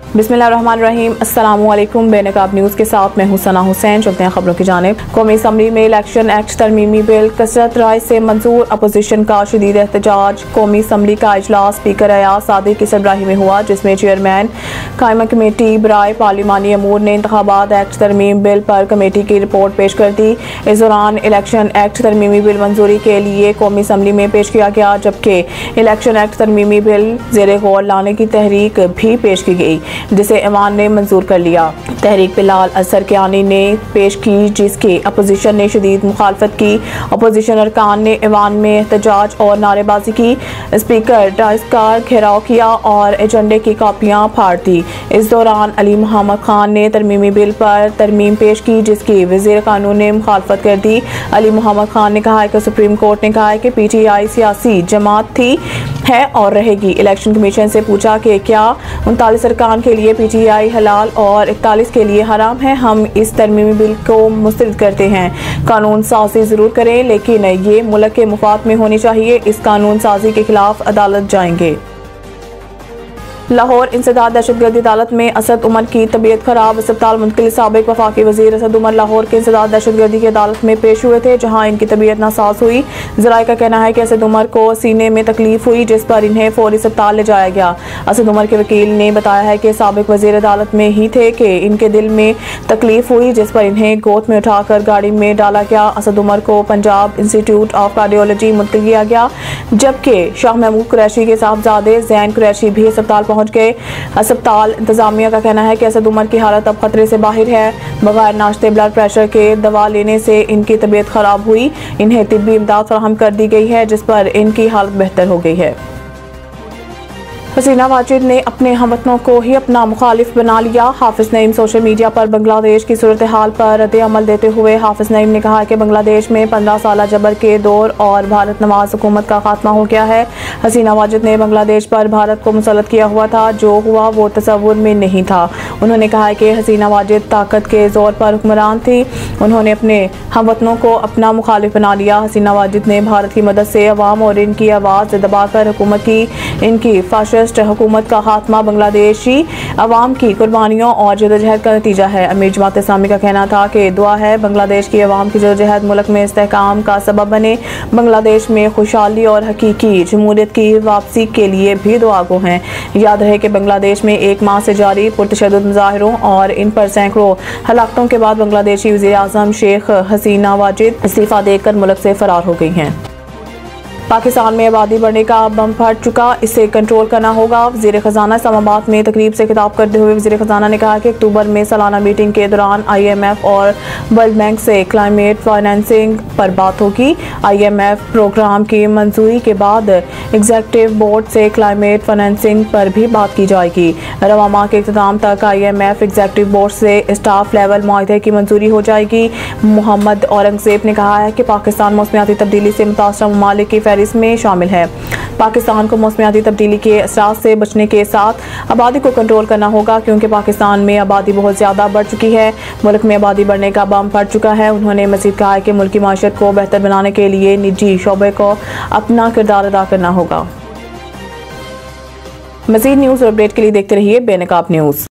बिस्मिल्लाहिर्रहमानिर्रहीम। अस्सलामुअलैकुम। बेनकाब न्यूज़ के साथ मैं हूं सना हुसैन। चलते हैं खबरों की जानिब। कौमी असम्बली में इलेक्शन एक्ट तरमीमी बिल कसरत राय से मंजूर। अपोजिशन का शदीद एहतजाज। कौमी असम्बली का इजलास स्पीकर अयाज सादिक की सरबराही में हुआ, जिसमें चेयरमैन कायमा कमेटी बराए पार्लिमानी अमूर ने इंतखाबात एक्ट तरमीम बिल पर कमेटी की रिपोर्ट पेश कर दी। इस दौरान इलेक्शन एक्ट तरमीमी बिल मंजूरी के लिए कौमी असम्बली में पेश किया गया, जबकि इलेक्शन एक्ट तरमीमी बिल ज़ेरे गौर लाने की तहरीक भी पेश की गई, जिसे ऐवान ने मंजूर कर लिया। तहरीक बिलाल असर कियानी ने पेश की, जिसकी अपोजिशन ने शदीद मुखालफत की। अपोजिशन अरकान ने ऐवान में एहतजाज और नारेबाजी की। स्पीकर डाइस का घेराव किया और एजेंडे की कापियां फाड़ दी। इस दौरान अली मोहम्मद खान ने तरमीमी बिल पर तरमीम पेश की, जिसकी वज़ीर कानून ने मुखालफत कर दी। अली मोहम्मद खान ने कहा है कि सुप्रीम कोर्ट ने कहा है कि PTI सियासी जमात थी, है और रहेगी। इलेक्शन कमीशन से पूछा कि क्या 39 अरकान के लिए PTI हलाल और 41 के लिए हराम है। हम इस तरमीमी बिल को मुस्तरद करते हैं। कानून साजी जरूर करें, लेकिन ये मुल्क के मुफाद में होनी चाहिए। इस कानून साजी के खिलाफ अदालत जाएंगे। लाहौर इंसदाद दहशतगर्दी अदालत में असद उमर की तबीयत खराब। अस्पताल मुंतकिल साबिक वफाकी वजीर असद उमर लाहौर के इंसदाद दहशतगर्दी की अदालत में पेश हुए थे, जहां इनकी तबीयत नासाज हुई। जराये का कहना है कि असद उमर को सीने में तकलीफ हुई, जिस पर इन्हें फौरी अस्पताल ले जाया गया। असद उमर के वकील ने बताया है कि साबिक वजीर अदालत में ही थे कि इनके दिल में तकलीफ हुई, जिस पर इन्हें गोद में उठाकर गाड़ी में डाला गया। असद उमर को पंजाब इंस्टीट्यूट ऑफ कार्डियोलॉजी मुंतकिल किया गया, जबकि शाह महमूद कुरैशी के साहबजादे जैन कुरैशी भी अस्पताल पहुंच गए। अस्पताल इंतजामिया का कहना है कि असद उमर की हालत अब खतरे से बाहर है। बगैर नाश्ते ब्लड प्रेशर के दवा लेने से इनकी तबीयत खराब हुई। इन्हें तिब्बी इमदाद फराहम कर दी गई है, जिस पर इनकी हालत बेहतर हो गई है। हसीना वाजिद ने अपने हमवतनों को ही अपना मुखालिफ बना लिया। हाफिज नईम सोशल मीडिया पर बांग्लादेश की सूरत हाल पर रद्द अमल देते हुए हाफिज नईम ने कहा कि बांग्लादेश में 15 साल जबर के दौर और भारत नवाज हुकूमत का खात्मा हो गया है। हसीना वाजिद ने बांग्लादेश पर भारत को मुसल्लत किया हुआ था, जो हुआ वो तसव्वुर में नहीं था। उन्होंने कहा कि हसीना वाजिद ताकत के जोर पर हुक्मरान थी। उन्होंने अपने हमवतनों को अपना मुखालिफ बना लिया। हसीना वाजिद ने भारत की मदद से अवाम और इनकी आवाज़ दबाकर हुकूमत की। इनकी फाशिस्ट हुकूमत का खात्मा बांग्लादेशी अवाम की कुर्बानियों और जदोजहद का नतीजा है। अमीर जमात इस्लामी का कहना था कि दुआ है बांग्लादेश की अवाम की जदोजहद मुल्क में इस्तेहकाम का सबब बने। बांग्लादेश में खुशहाली और हकीकी जमहूरियत की वापसी के लिए भी दुआ गो हैं। याद रहे कि बांग्लादेश में 1 माह से जारी पुरतशद्दुद मुजाहिरों और इन पर सैकड़ों हलाकतों के बाद बांग्लादेशी वज़ीर आज़म शेख हसीना वाजिद इस्तीफा देकर मुल्क से फरार हो गई हैं। पाकिस्तान में आबादी बढ़ने का बम फट चुका, इसे कंट्रोल करना होगा। वज़ीर ख़जाना इस्लामाबाद में तकरीब से खिताब करते हुए वज़ीर ख़जाना ने कहा कि अक्टूबर में सालाना मीटिंग के दौरान IMF और वर्ल्ड बैंक से क्लाइमेट फाइनेंसिंग पर बात होगी। IMF प्रोग्राम की मंजूरी के बाद एग्जीक्यूटिव बोर्ड से क्लाइमेट फाइनेंसिंग पर भी बात की जाएगी। रवां माह के इख्तिताम तक IMF एग्जीक्यूटिव बोर्ड से स्टाफ लेवल मुआहदे की मंजूरी हो जाएगी। मोहम्मद औरंगज़ेब ने कहा है कि पाकिस्तान मौसमियाती तब्दीली से मुतासरा ममालिक की में शामिल है। पाकिस्तान को मौसमियाती तब्दीली के असरात से बचने के साथ आबादी को कंट्रोल करना होगा, क्योंकि पाकिस्तान में आबादी बहुत ज़्यादा बढ़ चुकी है। मुल्क में आबादी बढ़ने का बम फट चुका है। उन्होंने मज़ीद कहा है कि मुल्क की माशत को बेहतर बनाने के लिए निजी शोबे को अपना किरदार अदा करना होगा। मज़ीद न्यूज़ और अपडेट के लिए देखते रहिए बेनकाब न्यूज़।